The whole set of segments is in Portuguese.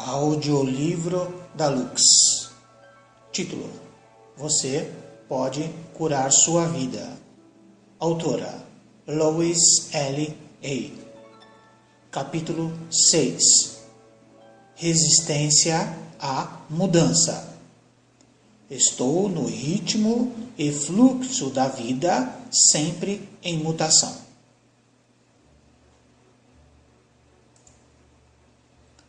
Audiolivro da Lux. Título: Você pode curar sua vida. Autora: Lois L. A. Capítulo 6. Resistência à mudança. Estou no ritmo e fluxo da vida, sempre em mutação.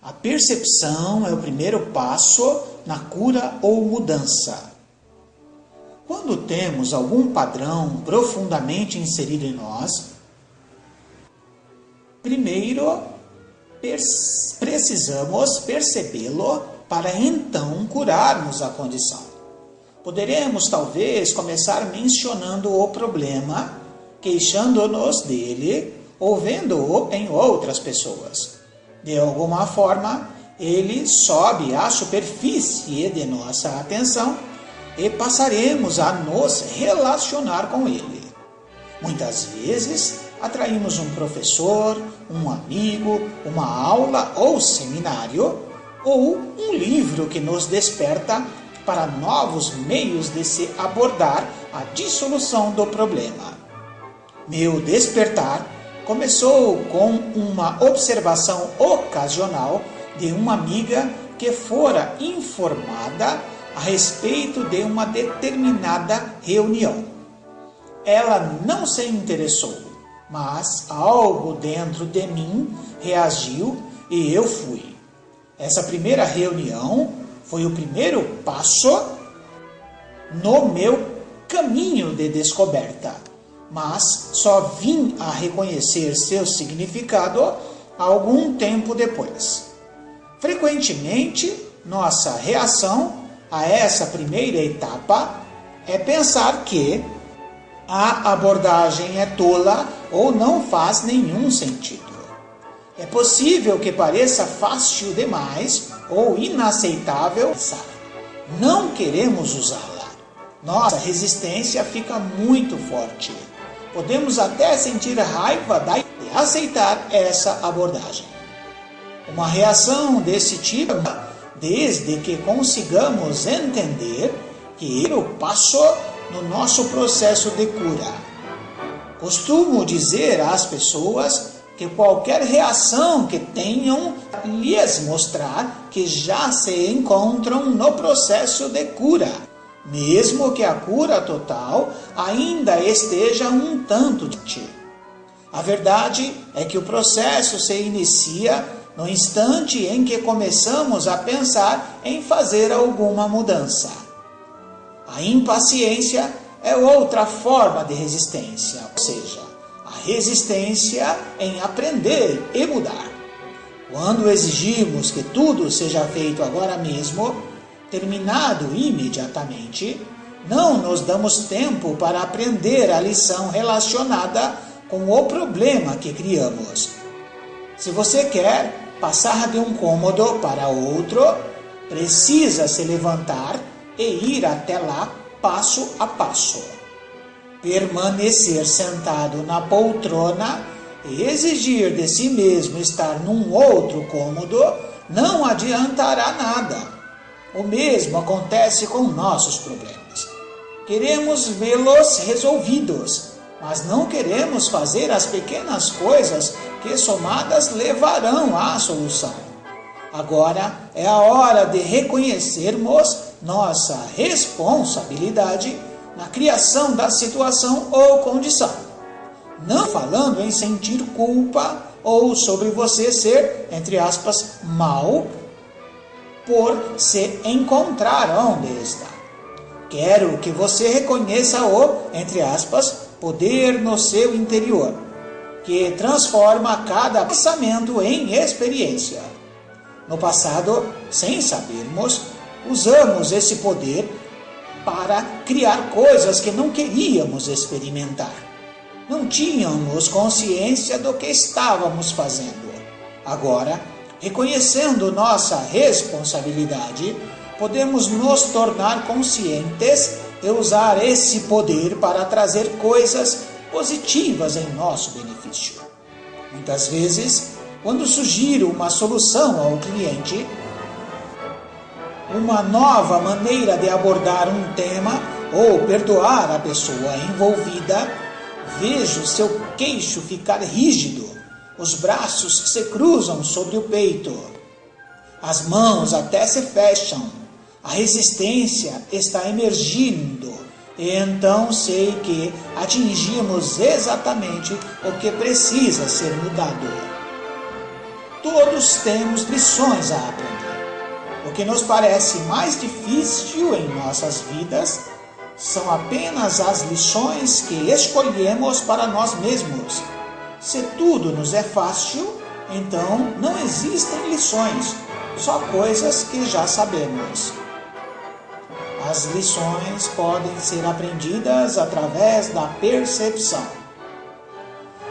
A percepção é o primeiro passo na cura ou mudança. Quando temos algum padrão profundamente inserido em nós, primeiro precisamos percebê-lo para então curarmos a condição. Poderemos talvez começar mencionando o problema, queixando-nos dele ou vendo-o em outras pessoas. De alguma forma, ele sobe à superfície de nossa atenção e passaremos a nos relacionar com ele. Muitas vezes, atraímos um professor, um amigo, uma aula ou seminário, ou um livro que nos desperta para novos meios de se abordar a dissolução do problema. Meu despertar começou com uma observação ocasional de uma amiga que fora informada a respeito de uma determinada reunião. Ela não se interessou, mas algo dentro de mim reagiu e eu fui. Essa primeira reunião foi o primeiro passo no meu caminho de descoberta, mas só vim a reconhecer seu significado algum tempo depois. Frequentemente, nossa reação a essa primeira etapa é pensar que a abordagem é tola ou não faz nenhum sentido. É possível que pareça fácil demais ou inaceitável usar. Não queremos usá-la. Nossa resistência fica muito forte. Podemos até sentir raiva de aceitar essa abordagem. Uma reação desse tipo, desde que consigamos entender que é o passo no nosso processo de cura. Costumo dizer às pessoas que qualquer reação que tenham lhes mostrar que já se encontram no processo de cura, mesmo que a cura total ainda esteja um tanto distante. A verdade é que o processo se inicia no instante em que começamos a pensar em fazer alguma mudança. A impaciência é outra forma de resistência, ou seja, a resistência em aprender e mudar. Quando exigimos que tudo seja feito agora mesmo, terminado imediatamente, não nos damos tempo para aprender a lição relacionada com o problema que criamos. Se você quer passar de um cômodo para outro, precisa se levantar e ir até lá passo a passo. Permanecer sentado na poltrona e exigir de si mesmo estar num outro cômodo não adiantará nada. O mesmo acontece com nossos problemas. Queremos vê-los resolvidos, mas não queremos fazer as pequenas coisas que somadas levarão à solução. Agora é a hora de reconhecermos nossa responsabilidade na criação da situação ou condição. Não falando em sentir culpa ou sobre você ser, entre aspas, mal por se encontrar onde está. Quero que você reconheça o, entre aspas, poder no seu interior, que transforma cada pensamento em experiência. No passado, sem sabermos, usamos esse poder para criar coisas que não queríamos experimentar. Não tínhamos consciência do que estávamos fazendo. Agora, reconhecendo nossa responsabilidade, podemos nos tornar conscientes e usar esse poder para trazer coisas positivas em nosso benefício. Muitas vezes, quando sugiro uma solução ao cliente, uma nova maneira de abordar um tema ou perdoar a pessoa envolvida, vejo seu queixo ficar rígido, os braços se cruzam sobre o peito, as mãos até se fecham, a resistência está emergindo, e então sei que atingimos exatamente o que precisa ser mudado. Todos temos lições a aprender. O que nos parece mais difícil em nossas vidas são apenas as lições que escolhemos para nós mesmos. Se tudo nos é fácil, então não existem lições, só coisas que já sabemos. As lições podem ser aprendidas através da percepção.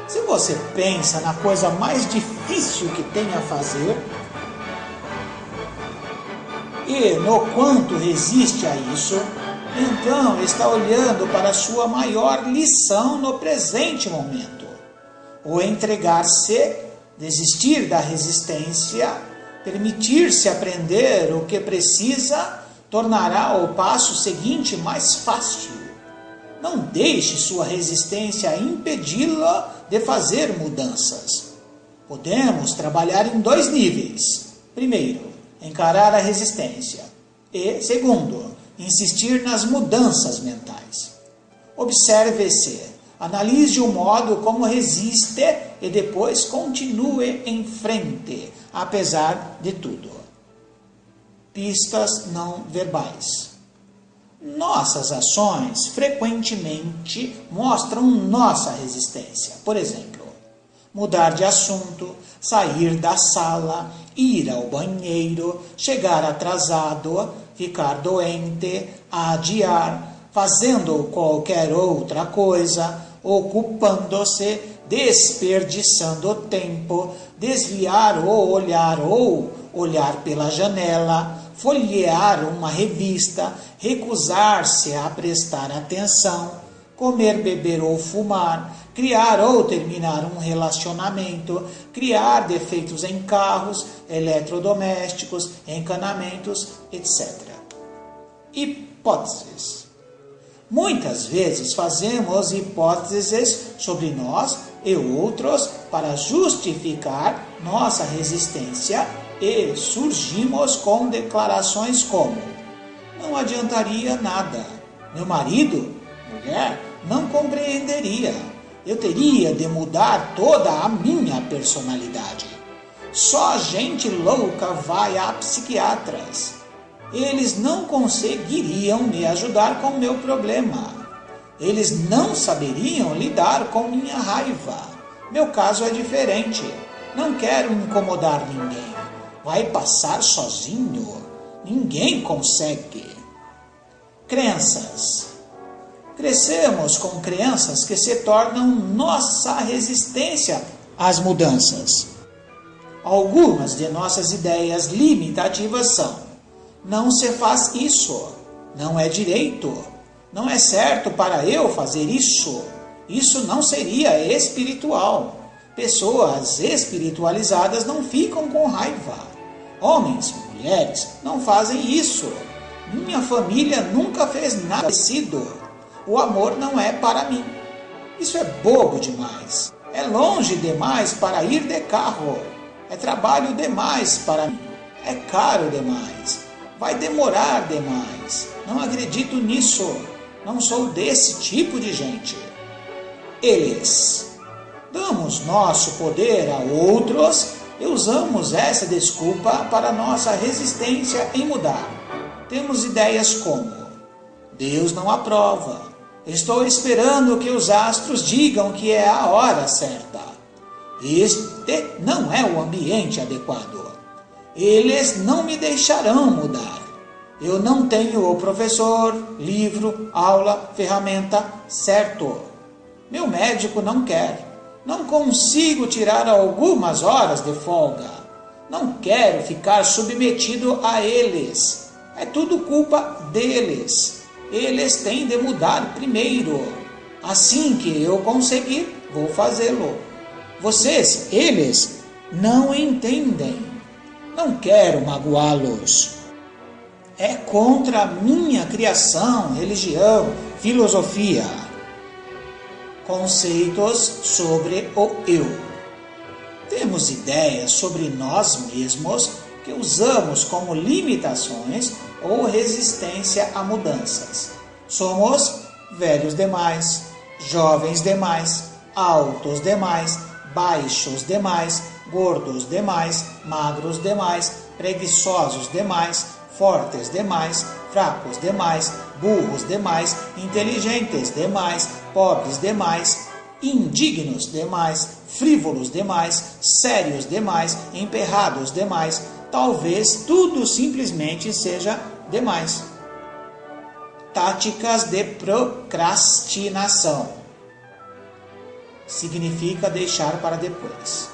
Se você pensa na coisa mais difícil que tem a fazer e no quanto resiste a isso, então está olhando para a sua maior lição no presente momento. O entregar-se, desistir da resistência, permitir-se aprender o que precisa, tornará o passo seguinte mais fácil. Não deixe sua resistência impedi-la de fazer mudanças. Podemos trabalhar em 2 níveis. Primeiro, encarar a resistência. E, segundo, insistir nas mudanças mentais. Observe-se, analise o modo como resiste e depois continue em frente, apesar de tudo. Pistas não verbais. Nossas ações frequentemente mostram nossa resistência. Por exemplo, mudar de assunto, sair da sala, ir ao banheiro, chegar atrasado, ficar doente, adiar, fazendo qualquer outra coisa, ocupando-se, desperdiçando tempo, desviar o olhar ou olhar pela janela, folhear uma revista, recusar-se a prestar atenção, comer, beber ou fumar, criar ou terminar um relacionamento, criar defeitos em carros, eletrodomésticos, encanamentos, etc. Hipóteses. Muitas vezes fazemos hipóteses sobre nós e outros para justificar nossa resistência e surgimos com declarações como: não adiantaria nada, meu marido, mulher, não compreenderia, eu teria de mudar toda a minha personalidade, só gente louca vai a psiquiatras, eles não conseguiriam me ajudar com meu problema, eles não saberiam lidar com minha raiva, meu caso é diferente, não quero incomodar ninguém. Vai passar sozinho? Ninguém consegue. Crenças. Crescemos com crenças que se tornam nossa resistência às mudanças. Algumas de nossas ideias limitativas são: não se faz isso, não é direito, não é certo para eu fazer isso, isso não seria espiritual. Pessoas espiritualizadas não ficam com raiva. Homens, mulheres, não fazem isso. Minha família nunca fez nada parecido. O amor não é para mim. Isso é bobo demais. É longe demais para ir de carro. É trabalho demais para mim. É caro demais. Vai demorar demais. Não acredito nisso. Não sou desse tipo de gente. Eles. Damos nosso poder a outros e usamos essa desculpa para nossa resistência em mudar. Temos ideias como: Deus não aprova. Estou esperando que os astros digam que é a hora certa. Este não é o ambiente adequado. Eles não me deixarão mudar. Eu não tenho o professor, livro, aula, ferramenta certo. Meu médico não quer. Não consigo tirar algumas horas de folga. Não quero ficar submetido a eles. É tudo culpa deles. Eles têm de mudar primeiro. Assim que eu conseguir, vou fazê-lo. Vocês, eles, não entendem. Não quero magoá-los. É contra a minha criação, religião, filosofia. Conceitos sobre o eu. Temos ideias sobre nós mesmos que usamos como limitações ou resistência a mudanças. Somos velhos demais, jovens demais, altos demais, baixos demais, gordos demais, magros demais, preguiçosos demais, fortes demais, fracos demais, burros demais, inteligentes demais, pobres demais, indignos demais, frívolos demais, sérios demais, emperrados demais. Talvez tudo simplesmente seja demais. Táticas de procrastinação. Significa deixar para depois.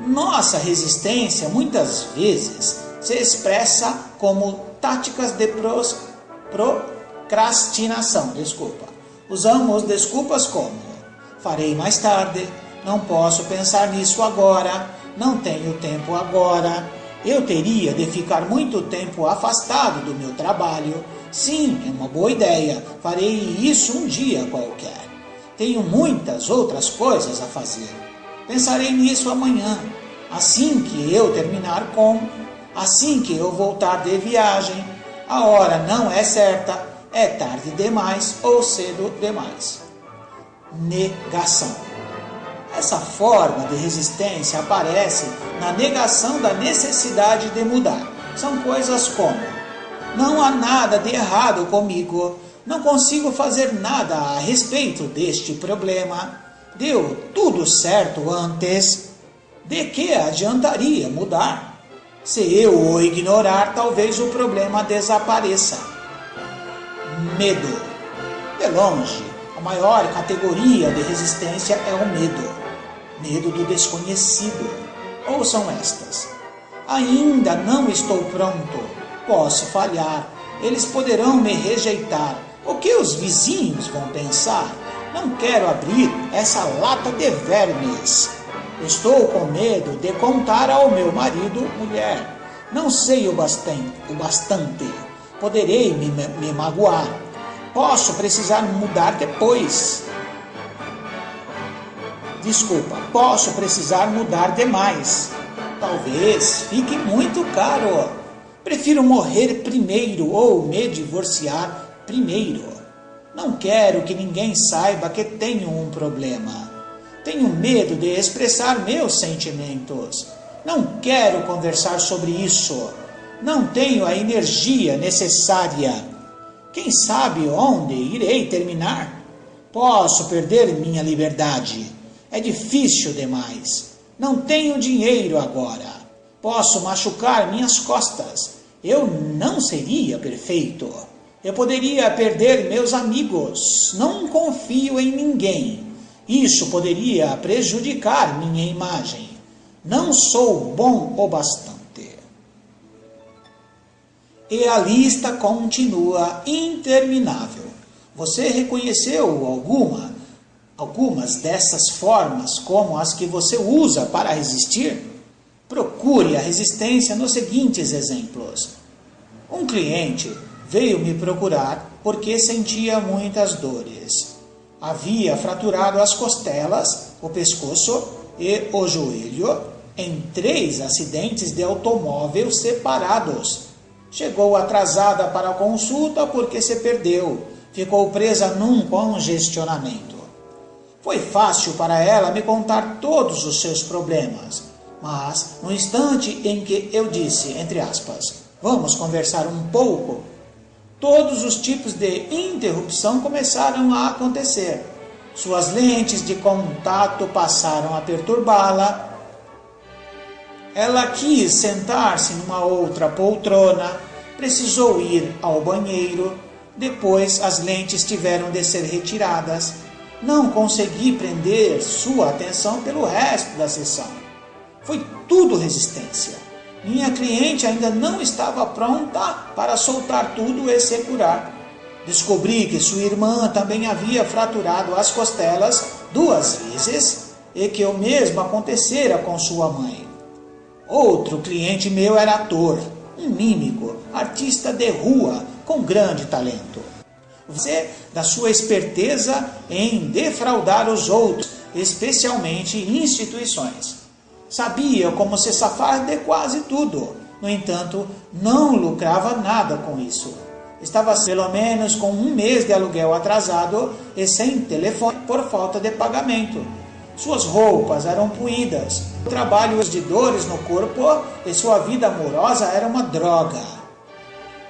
Nossa resistência muitas vezes se expressa como táticas de procrastinação. Usamos desculpas como: farei mais tarde, não posso pensar nisso agora, não tenho tempo agora, eu teria de ficar muito tempo afastado do meu trabalho. Sim, é uma boa ideia, farei isso um dia qualquer. Tenho muitas outras coisas a fazer. Pensarei nisso amanhã, assim que eu terminar assim que eu voltar de viagem. A hora não é certa, é tarde demais ou cedo demais. Negação. Essa forma de resistência aparece na negação da necessidade de mudar. São coisas como: não há nada de errado comigo, não consigo fazer nada a respeito deste problema, deu tudo certo antes, de que adiantaria mudar? Se eu o ignorar, talvez o problema desapareça. Medo. De longe, a maior categoria de resistência é o medo. Medo do desconhecido. Ouçam estas: ainda não estou pronto, posso falhar, eles poderão me rejeitar, o que os vizinhos vão pensar? Não quero abrir essa lata de vermes. Estou com medo de contar ao meu marido, mulher. Não sei o bastante. Poderei me magoar. Posso precisar mudar depois. Posso precisar mudar demais. Talvez fique muito caro. Prefiro morrer primeiro ou me divorciar primeiro. Não quero que ninguém saiba que tenho um problema. Tenho medo de expressar meus sentimentos. Não quero conversar sobre isso. Não tenho a energia necessária. Quem sabe onde irei terminar? Posso perder minha liberdade. É difícil demais. Não tenho dinheiro agora. Posso machucar minhas costas. Eu não seria perfeito. Eu poderia perder meus amigos. Não confio em ninguém. Isso poderia prejudicar minha imagem. Não sou bom o bastante. E a lista continua interminável. Você reconheceu algumas dessas formas como as que você usa para resistir? Procure a resistência nos seguintes exemplos. Um cliente veio me procurar porque sentia muitas dores. Havia fraturado as costelas, o pescoço e o joelho em 3 acidentes de automóvel separados. Chegou atrasada para a consulta porque se perdeu. Ficou presa num congestionamento. Foi fácil para ela me contar todos os seus problemas. Mas, no instante em que eu disse, entre aspas, vamos conversar um pouco, todos os tipos de interrupção começaram a acontecer. Suas lentes de contato passaram a perturbá-la. Ela quis sentar-se numa outra poltrona, precisou ir ao banheiro, depois as lentes tiveram de ser retiradas. Não consegui prender sua atenção pelo resto da sessão. Foi tudo resistência. Minha cliente ainda não estava pronta para soltar tudo e se curar. Descobri que sua irmã também havia fraturado as costelas 2 vezes e que o mesmo acontecera com sua mãe. Outro cliente meu era ator. um mímico, artista de rua com grande talento. Você, da sua esperteza em defraudar os outros, especialmente instituições. Sabia como se safar de quase tudo. No entanto, não lucrava nada com isso. Estava pelo menos com um mês de aluguel atrasado e sem telefone por falta de pagamento. Suas roupas eram puídas, trabalhos de dores no corpo e sua vida amorosa era uma droga.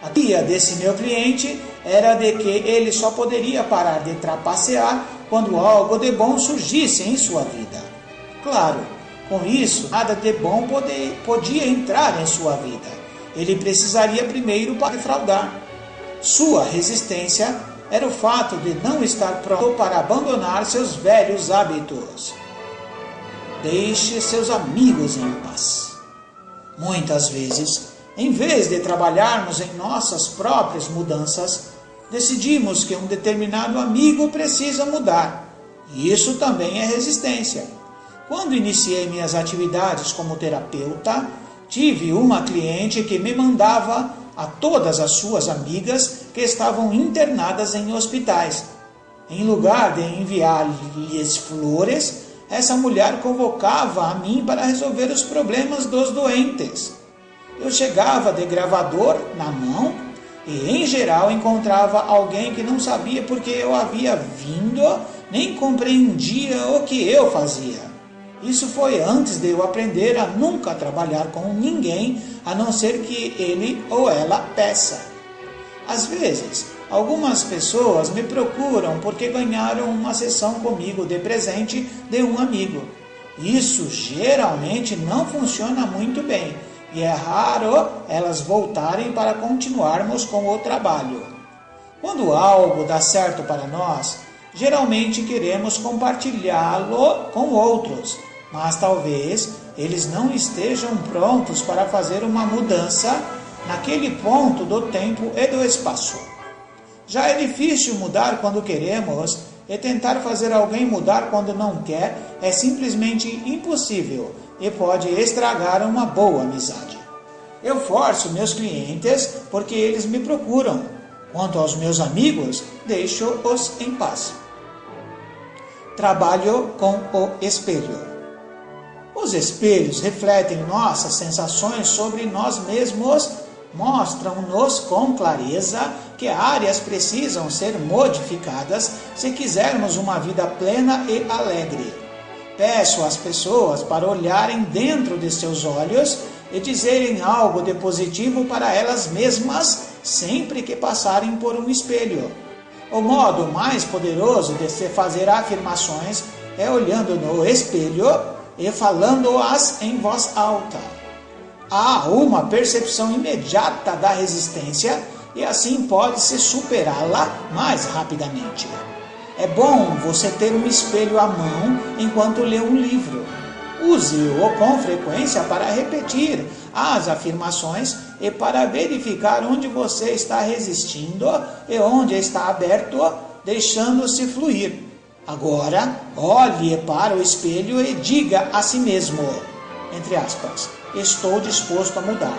A teoria desse meu cliente era de que ele só poderia parar de trapacear quando algo de bom surgisse em sua vida. Claro, com isso, nada de bom podia entrar em sua vida. Ele precisaria primeiro para defraudar. Sua resistência era o fato de não estar pronto para abandonar seus velhos hábitos. Deixe seus amigos em paz. Muitas vezes, em vez de trabalharmos em nossas próprias mudanças, decidimos que um determinado amigo precisa mudar. E isso também é resistência. Quando iniciei minhas atividades como terapeuta, tive uma cliente que me mandava a todas as suas amigas que estavam internadas em hospitais. Em lugar de enviar-lhes flores, essa mulher convocava a mim para resolver os problemas dos doentes. Eu chegava de gravador na mão e, em geral, encontrava alguém que não sabia porque eu havia vindo, nem compreendia o que eu fazia. Isso foi antes de eu aprender a nunca trabalhar com ninguém, a não ser que ele ou ela peça. Às vezes, algumas pessoas me procuram porque ganharam uma sessão comigo de presente de um amigo. Isso geralmente não funciona muito bem e é raro elas voltarem para continuarmos com o trabalho. Quando algo dá certo para nós, geralmente queremos compartilhá-lo com outros, mas talvez eles não estejam prontos para fazer uma mudança naquele ponto do tempo e do espaço. Já é difícil mudar quando queremos, e tentar fazer alguém mudar quando não quer é simplesmente impossível e pode estragar uma boa amizade. Eu forço meus clientes porque eles me procuram. Quanto aos meus amigos, deixo-os em paz. Trabalho com o espelho. Os espelhos refletem nossas sensações sobre nós mesmos, mostram-nos com clareza que áreas precisam ser modificadas se quisermos uma vida plena e alegre. Peço às pessoas para olharem dentro de seus olhos e dizerem algo de positivo para elas mesmas sempre que passarem por um espelho. O modo mais poderoso de se fazer afirmações é olhando no espelho e falando-as em voz alta. Há uma percepção imediata da resistência e assim pode-se superá-la mais rapidamente. É bom você ter um espelho à mão enquanto lê um livro. Use-o com frequência para repetir as afirmações e para verificar onde você está resistindo e onde está aberto, deixando-se fluir. Agora, olhe para o espelho e diga a si mesmo, entre aspas, estou disposto a mudar.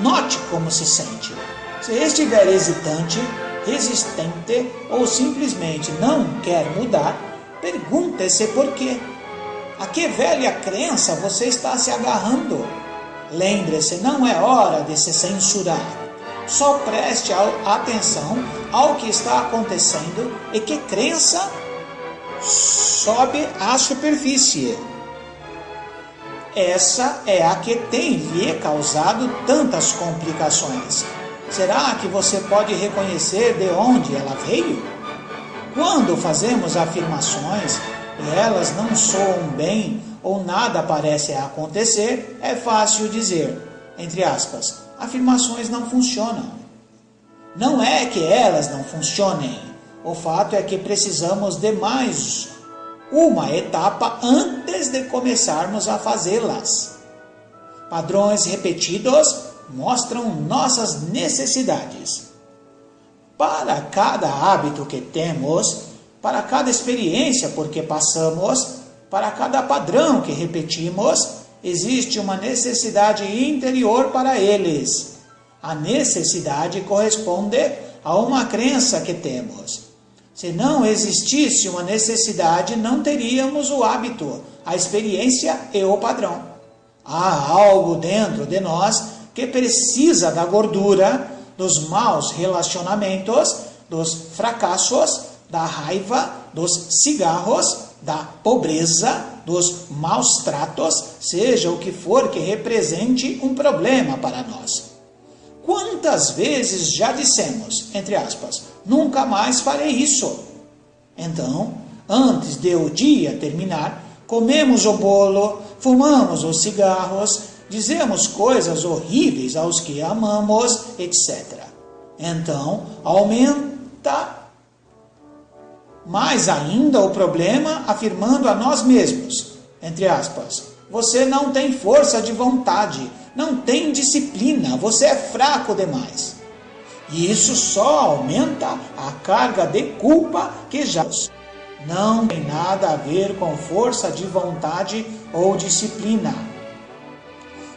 Note como se sente. Se estiver hesitante, resistente ou simplesmente não quer mudar, pergunte-se por quê. A que velha crença você está se agarrando? Lembre-se, não é hora de se censurar. Só preste atenção ao que está acontecendo e que crença sobe à superfície. Essa é a que tem lhe causado tantas complicações. Será que você pode reconhecer de onde ela veio? Quando fazemos afirmações e elas não soam bem ou nada parece acontecer, é fácil dizer, entre aspas, afirmações não funcionam. Não é que elas não funcionem. O fato é que precisamos de mais uma etapa antes de começarmos a fazê-las. Padrões repetidos mostram nossas necessidades. Para cada hábito que temos, para cada experiência por que passamos, para cada padrão que repetimos, existe uma necessidade interior para eles. A necessidade corresponde a uma crença que temos. Se não existisse uma necessidade, não teríamos o hábito, a experiência e o padrão. Há algo dentro de nós que precisa da gordura, dos maus relacionamentos, dos fracassos, da raiva, dos cigarros, da pobreza, dos maus tratos, seja o que for que represente um problema para nós. Quantas vezes já dissemos, entre aspas, nunca mais farei isso? Então, antes de o dia terminar, comemos o bolo, fumamos os cigarros, dizemos coisas horríveis aos que amamos, etc. Então, aumenta mais ainda o problema, afirmando a nós mesmos, entre aspas, você não tem força de vontade, não tem disciplina, você é fraco demais. E isso só aumenta a carga de culpa que já não tem nada a ver com força de vontade ou disciplina.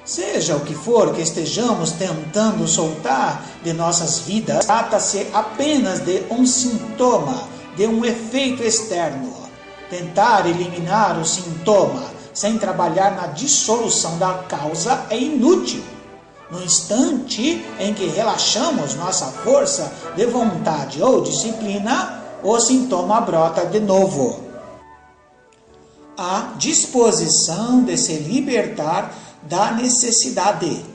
Seja o que for que estejamos tentando soltar de nossas vidas, trata-se apenas de um sintoma, de um efeito externo. Tentar eliminar o sintoma sem trabalhar na dissolução da causa é inútil. No instante em que relaxamos nossa força de vontade ou disciplina, o sintoma brota de novo. A disposição de se libertar da necessidade.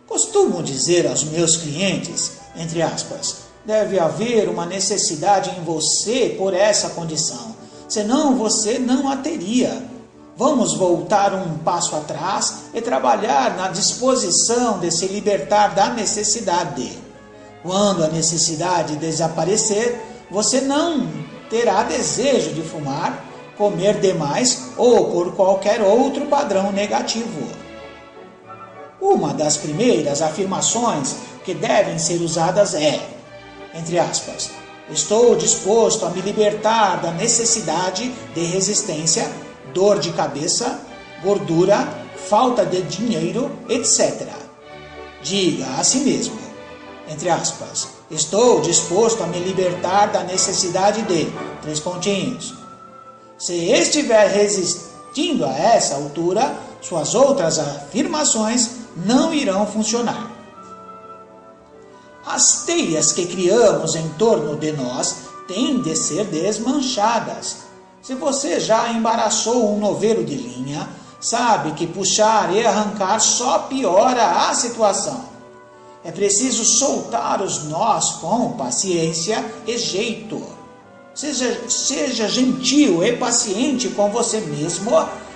Costumo dizer aos meus clientes, entre aspas, deve haver uma necessidade em você por essa condição, senão você não a teria. Vamos voltar um passo atrás e trabalhar na disposição de se libertar da necessidade. Quando a necessidade desaparecer, você não terá desejo de fumar, comer demais ou por qualquer outro padrão negativo. Uma das primeiras afirmações que devem ser usadas é, entre aspas, estou disposto a me libertar da necessidade de resistência, dor de cabeça, gordura, falta de dinheiro, etc. Diga a si mesmo, entre aspas, estou disposto a me libertar da necessidade de, três pontinhos. Se estiver resistindo a essa altura, suas outras afirmações não irão funcionar. As teias que criamos em torno de nós têm de ser desmanchadas. Se você já embaraçou um novelo de linha, sabe que puxar e arrancar só piora a situação. É preciso soltar os nós com paciência e jeito. Seja gentil e paciente com você mesmo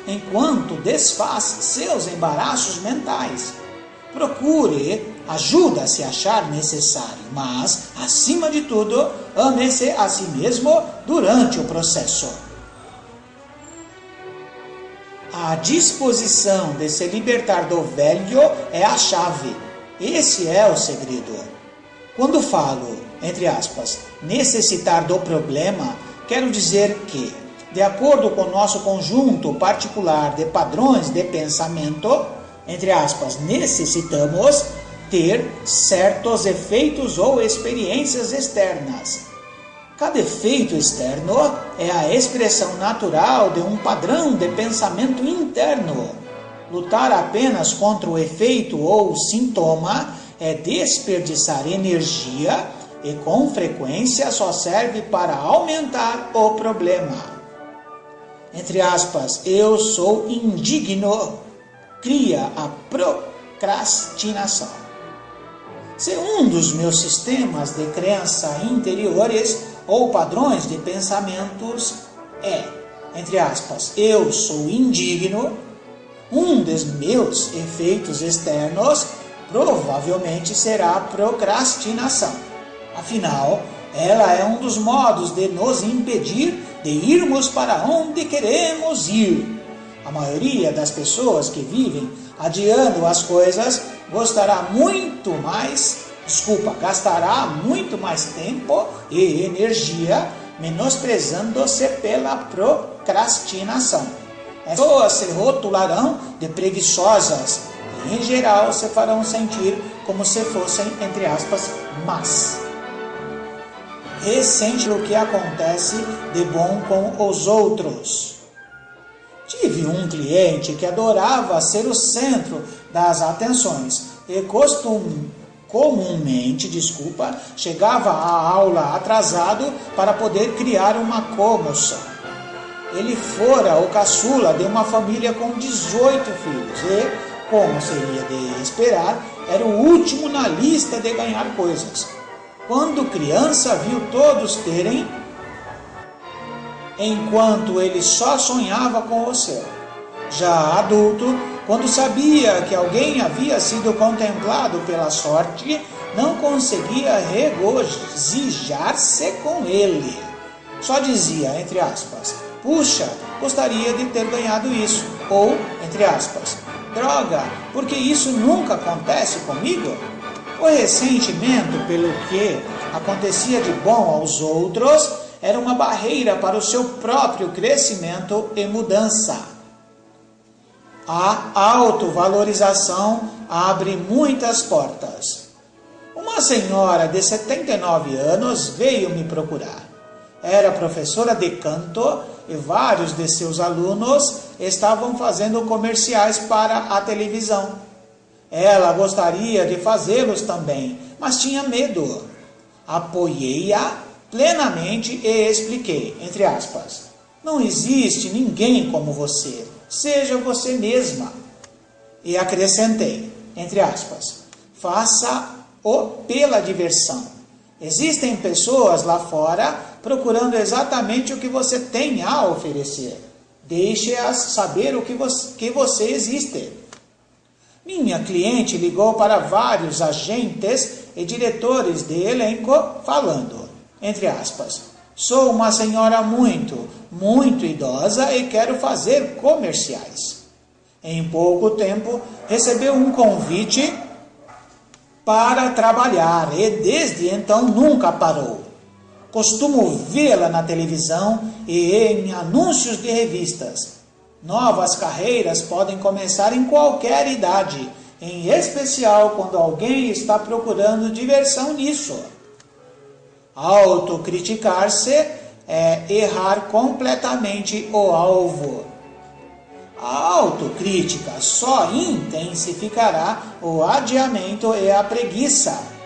enquanto desfaz seus embaraços mentais. Procure ajuda a se achar necessário, mas, acima de tudo, ame-se a si mesmo durante o processo. A disposição de se libertar do velho é a chave. Esse é o segredo. Quando falo, entre aspas, necessitar do problema, quero dizer que, de acordo com o nosso conjunto particular de padrões de pensamento, entre aspas, necessitamos ter certos efeitos ou experiências externas. Cada efeito externo é a expressão natural de um padrão de pensamento interno. Lutar apenas contra o efeito ou sintoma é desperdiçar energia e, com frequência, só serve para aumentar o problema. Entre aspas, eu sou indigno, cria a procrastinação. Se um dos meus sistemas de crença interiores ou padrões de pensamentos é, entre aspas, eu sou indigno, um dos meus efeitos externos provavelmente será a procrastinação. Afinal, ela é um dos modos de nos impedir de irmos para onde queremos ir. A maioria das pessoas que vivem adiando as coisas gastará muito mais tempo e energia menosprezando-se pela procrastinação. As pessoas se rotularão de preguiçosas e, em geral, se farão sentir como se fossem, entre aspas, más. Ressente o que acontece de bom com os outros. Tive um cliente que adorava ser o centro das atenções e comumente, chegava à aula atrasado para poder criar uma comoção. Ele fora o caçula de uma família com 18 filhos e, como seria de esperar, era o último na lista de ganhar coisas. Quando criança, viu todos terem, enquanto ele só sonhava com o céu. Já adulto, quando sabia que alguém havia sido contemplado pela sorte, não conseguia regozijar-se com ele. Só dizia, entre aspas, puxa, gostaria de ter ganhado isso. Ou, entre aspas, droga, porque isso nunca acontece comigo? O ressentimento pelo que acontecia de bom aos outros era uma barreira para o seu próprio crescimento e mudança. A autovalorização abre muitas portas. Uma senhora de 79 anos veio me procurar. Era professora de canto e vários de seus alunos estavam fazendo comerciais para a televisão. Ela gostaria de fazê-los também, mas tinha medo. Apoiei-a plenamente e expliquei, entre aspas, não existe ninguém como você, seja você mesma. E acrescentei, entre aspas, faça-o pela diversão. Existem pessoas lá fora procurando exatamente o que você tem a oferecer. Deixe-as saber o que você existe. Minha cliente ligou para vários agentes e diretores de elenco falando, entre aspas, sou uma senhora muito idosa e quero fazer comerciais. Em pouco tempo, recebeu um convite para trabalhar e desde então nunca parou. Costumo vê-la na televisão e em anúncios de revistas. Novas carreiras podem começar em qualquer idade, em especial quando alguém está procurando diversão nisso. Autocriticar-se é errar completamente o alvo. A autocrítica só intensificará o adiamento e a preguiça.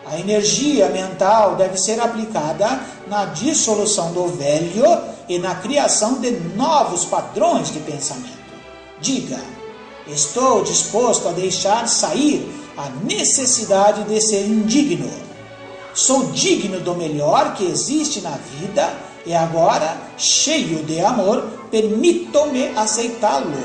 A energia mental deve ser aplicada na dissolução do velho e na criação de novos padrões de pensamento. Diga, estou disposto a deixar sair a necessidade de ser indigno. Sou digno do melhor que existe na vida e agora, cheio de amor, permito-me aceitá-lo.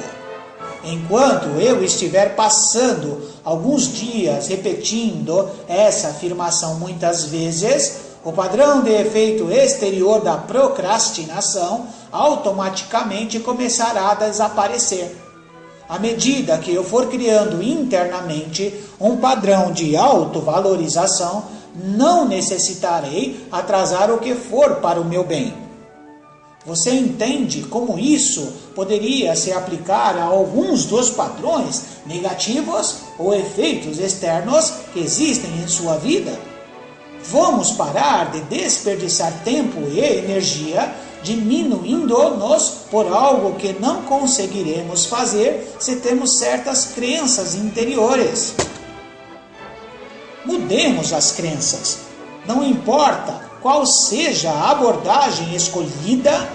Enquanto eu estiver passando alguns dias repetindo essa afirmação muitas vezes, o padrão de efeito exterior da procrastinação automaticamente começará a desaparecer. À medida que eu for criando internamente um padrão de autovalorização, não necessitarei atrasar o que for para o meu bem. Você entende como isso poderia se aplicar a alguns dos padrões negativos ou efeitos externos que existem em sua vida? Vamos parar de desperdiçar tempo e energia diminuindo-nos por algo que não conseguiremos fazer se temos certas crenças interiores. Mudemos as crenças. Não importa qual seja a abordagem escolhida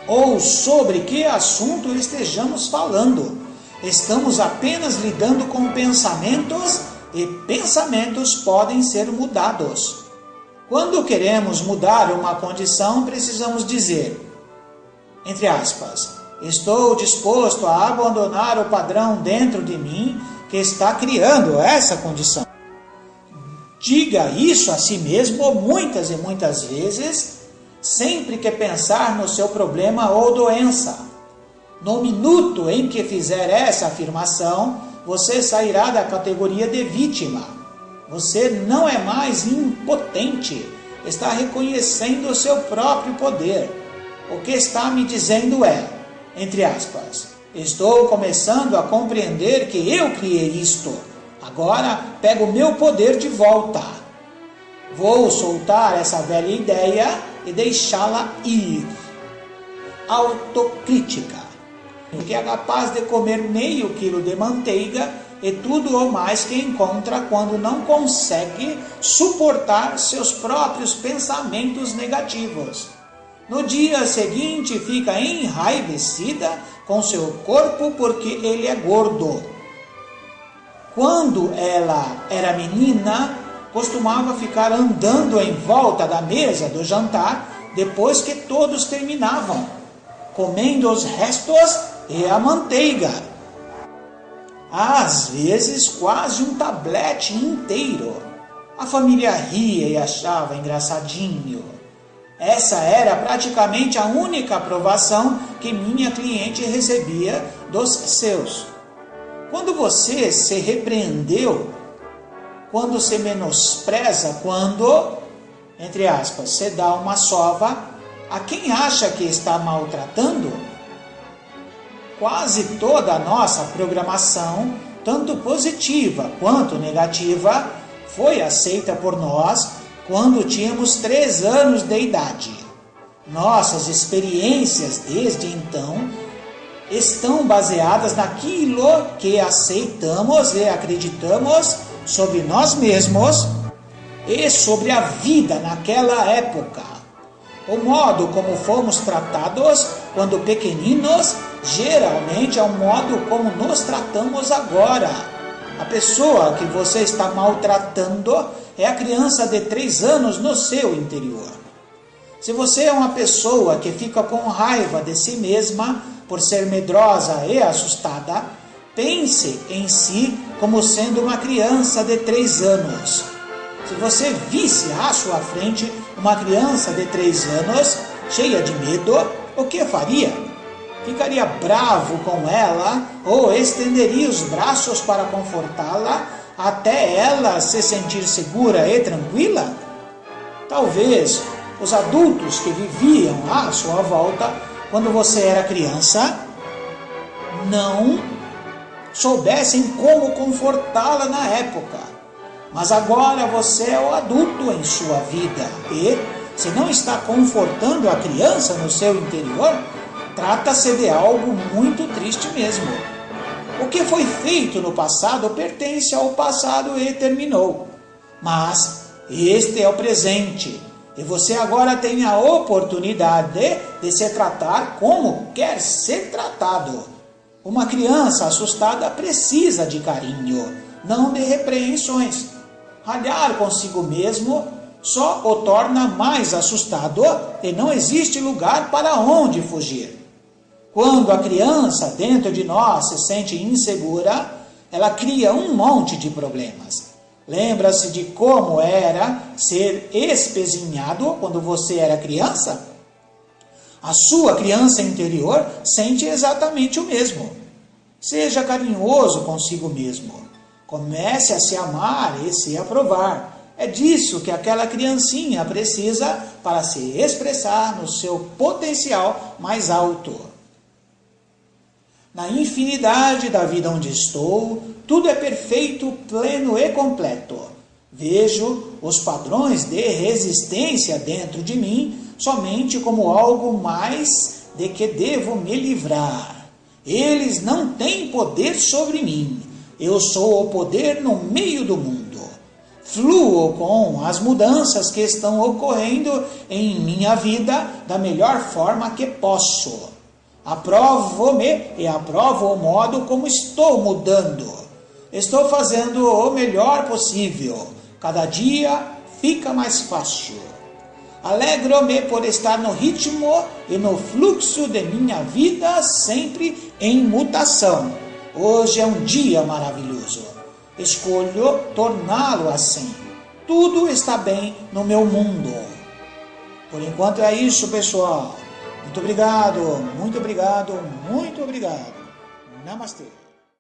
ou sobre que assunto estejamos falando. Estamos apenas lidando com pensamentos e pensamentos podem ser mudados. Quando queremos mudar uma condição, precisamos dizer, entre aspas, estou disposto a abandonar o padrão dentro de mim que está criando essa condição. Diga isso a si mesmo muitas e muitas vezes, sempre que pensar no seu problema ou doença. No minuto em que fizer essa afirmação, você sairá da categoria de vítima. Você não é mais impotente, está reconhecendo o seu próprio poder. O que está me dizendo é, entre aspas, estou começando a compreender que eu criei isto. Agora pego o meu poder de volta. Vou soltar essa velha ideia e deixá-la ir. Autocrítica. Que é capaz de comer meio quilo de manteiga e tudo o mais que encontra quando não consegue suportar seus próprios pensamentos negativos. No dia seguinte fica enraivecida com seu corpo porque ele é gordo. Quando ela era menina, costumava ficar andando em volta da mesa do jantar depois que todos terminavam, comendo os restos e a manteiga. Às vezes quase um tablete inteiro. A família ria e achava engraçadinho. Essa era praticamente a única aprovação que minha cliente recebia dos seus. Quando você se repreendeu, quando se menospreza, quando, entre aspas, se dá uma sova a quem acha que está maltratando, quase toda a nossa programação, tanto positiva quanto negativa, foi aceita por nós quando tínhamos 3 anos de idade. Nossas experiências desde então estão baseadas naquilo que aceitamos e acreditamos sobre nós mesmos e sobre a vida naquela época. O modo como fomos tratados quando pequeninos geralmente é o modo como nos tratamos agora. A pessoa que você está maltratando é a criança de 3 anos no seu interior. Se você é uma pessoa que fica com raiva de si mesma por ser medrosa e assustada, pense em si como sendo uma criança de 3 anos. Se você visse à sua frente uma criança de 3 anos, cheia de medo, o que faria? Ficaria bravo com ela ou estenderia os braços para confortá-la até ela se sentir segura e tranquila? Talvez os adultos que viviam à sua volta quando você era criança não soubessem como confortá-la na época. Mas agora você é o adulto em sua vida e, se não está confortando a criança no seu interior, trata-se de algo muito triste mesmo. O que foi feito no passado pertence ao passado e terminou. Mas este é o presente e você agora tem a oportunidade de se tratar como quer ser tratado. Uma criança assustada precisa de carinho, não de repreensões. Ralhar consigo mesmo só o torna mais assustado e não existe lugar para onde fugir. Quando a criança dentro de nós se sente insegura, ela cria um monte de problemas. Lembra-se de como era ser espezinhado quando você era criança? A sua criança interior sente exatamente o mesmo. Seja carinhoso consigo mesmo. Comece a se amar e se aprovar. É disso que aquela criancinha precisa para se expressar no seu potencial mais alto. Na infinidade da vida onde estou, tudo é perfeito, pleno e completo. Vejo os padrões de resistência dentro de mim somente como algo mais de que devo me livrar. Eles não têm poder sobre mim. Eu sou o poder no meio do mundo. Fluo com as mudanças que estão ocorrendo em minha vida da melhor forma que posso. Aprovo-me e aprovo o modo como estou mudando. Estou fazendo o melhor possível. Cada dia fica mais fácil. Alegro-me por estar no ritmo e no fluxo de minha vida sempre em mutação. Hoje é um dia maravilhoso. Escolho torná-lo assim. Tudo está bem no meu mundo. Por enquanto é isso, pessoal. Muito obrigado, muito obrigado, muito obrigado. Namastê.